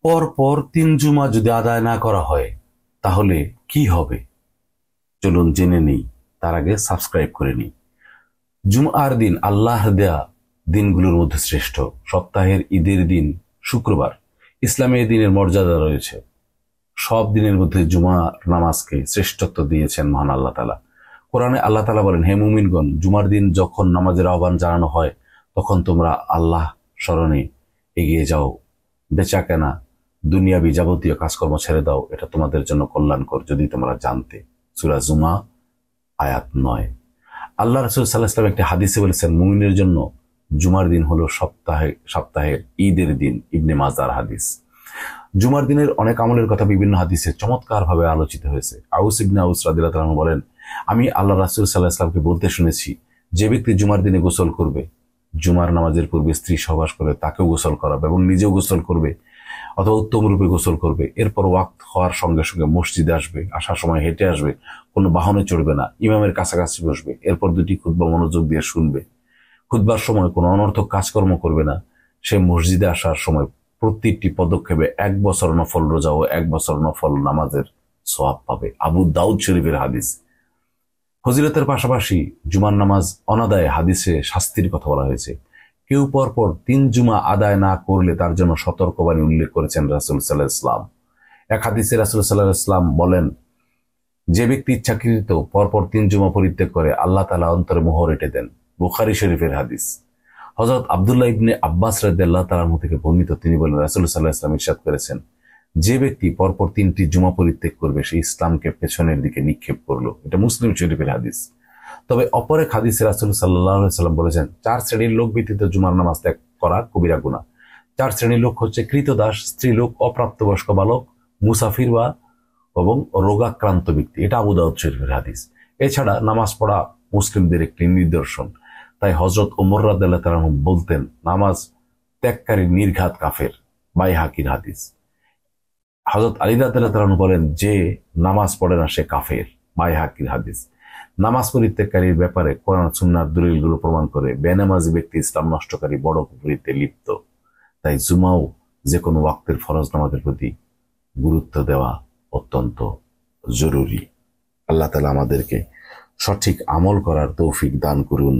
পর পর 3 জুমা যদি আদায় না করা হয় তাহলে কি হবে? চলুন জেনে নেই। তার আগে সাবস্ক্রাইব করে নিই। জুমআর দিন আল্লাহ দেয়া দিনগুলোর মধ্যে শ্রেষ্ঠ। সপ্তাহের ঈদের দিন শুক্রবার। ইসলামের দিনের মর্যাদা রয়েছে। সব দিনের মধ্যে জুমা নামাজকে শ্রেষ্ঠত্ব দিয়েছেন মহান আল্লাহ তাআলা। কোরআনে আল্লাহ তাআলা বলেন, হে মুমিনগণ, জুমার দিন যখন নামাজের আহ্বান জানানো হয় তখন তোমরা আল্লাহ স্মরণে এগিয়ে যাও। বেচা কেনা দুনিয়াবি যাবতীয় কাজকর্ম ছেড়ে দাও, এটা তোমাদের জন্য কল্যাণকর যদি তোমরা জানতে। সূরা জুমা আয়াত 9। আল্লাহ রাসূল সাল্লাল্লাহু আলাইহি ওয়াসাল্লাম একটি হাদিসে বলেছেন, মুমিনের জন্য জুমার দিন হলো সপ্তাহের ঈদের দিন। ইবনে মাজার হাদিস। জুমার দিনের অনেক আমলের কথা বিভিন্ন হাদিসে চমৎকার ভাবে আলোচিত হয়েছে। আউস ইবনে আউস রাদিয়াল্লাহু তাআলা বলেন, আমি আল্লাহ রাসূল সাল্লাল্লাহু আলাইহি ওয়াসাল্লামকে বলতে শুনেছি, যে ব্যক্তি জুমার দিনে গোসল করবে, জুমার নামাজের পূর্বে স্ত্রী সহবাস করে তাকেও গোসল করাবে এবং নিজেও গোসল করবে অথবা উত্তম রূপে গোসল করবে, এরপর ওয়াক্ত হওয়ার সঙ্গে সঙ্গে মসজিদে আসবে, আসার সময় হেঁটে আসবে, কোনো বাহনে চড়বে না, ইমামের কাছাকাছি বসবে, এরপর দুটি খুতবা মনোযোগ দিয়ে শুনবে, খুতবার সময় কোনো অনর্থক কাজকর্ম করবে না, সে মসজিদে আসার সময় প্রতিটি পদক্ষেপে 1 বছর নফল রোজা ও 1 বছর নফল নামাজের সওয়াব পাবে। আবু দাউদ শরীফের হাদিস। ফজিলতের পাশাপাশি জুমার নামাজ অনাদায়ে হাদিসে শাস্তির কথা বলা হয়েছে। কেউ পরপর 3 জুমা আদায় না করলে তার জন্য সতর্কবাণী উল্লেখ করেছেন রাসূল সাল্লাল্লাহু আলাইহি ওয়াসাল্লাম। এক হাদিসে রাসূল সাল্লাল্লাহু আলাইহি ওয়াসাল্লাম বলেন, যে ব্যক্তি ইচ্ছাকৃত পরপর 3 জুমা পরিত্যাগ করে আল্লাহ তাআলা অন্তরে মোহর এঁটে দেন। বুখারী শরীফের হাদিস। হযরত আব্দুল্লাহ ইবনে আব্বাস রাদিয়াল্লাহু তাআলা আনহু থেকে বর্ণিত, তিনি বলেন, রাসূল সাল্লাল্লাহু আলাইহি ওয়াসাল্লাম ইরশাদ করেছেন, যে ব্যক্তি পরপর 3টি জুমা পরিত্যাগ করবে সে ইসলামকে পেছনের দিকে নিক্ষেপ করলো। এটা মুসলিম শরীফের হাদিস। তবে অপর এক হাদিসে রাসূল সাল্লাল্লাহু আলাইহি ওয়াসাল্লাম বলেছেন, 4 শ্রেণীর লোক ব্যতীত জুমার নামাজ ত্যাগ করা কবিরা গুনাহ। 4 শ্রেণীর লোক হচ্ছে কৃতদাস, স্ত্রীলোক, অপ্রাপ্তবয়স্ক বালক, মুসাফির বা এবং রোগাক্রান্ত ব্যক্তি। এটা আবু দাউদ শরীফের হাদিস। এছাড়া নামাজ পড়া মুসলিমদের একটি নিদর্শন। তাই হযরত ওমর রাদিয়াল্লাহু তাআলা বলতেন, নামাজ ত্যাগকারী নির্ঘাত কাফের। বাইহাকির হাদিস। হযরত আলী রাদিয়াল্লাহু তাআলা বলেন, যে নামাজ পড়ে না সে কাফের। বাইহাকির হাদিস। নামাজ পরিত্যাগকারীর ব্যাপারে কোরআন সুন্নাহর দলিলগুলো প্রমাণ করে বেনামাজি ব্যক্তি ইসলাম নষ্টকারী বড় কুফরিতে লিপ্ত। তাই জুমাও যে কোনো ওয়াক্তের ফরজ নামাজের প্রতি গুরুত্ব দেওয়া অত্যন্ত জরুরি। আল্লাহ তাআলা আমাদেরকে সঠিক আমল করার তৌফিক দান করুন।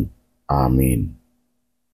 আমিন।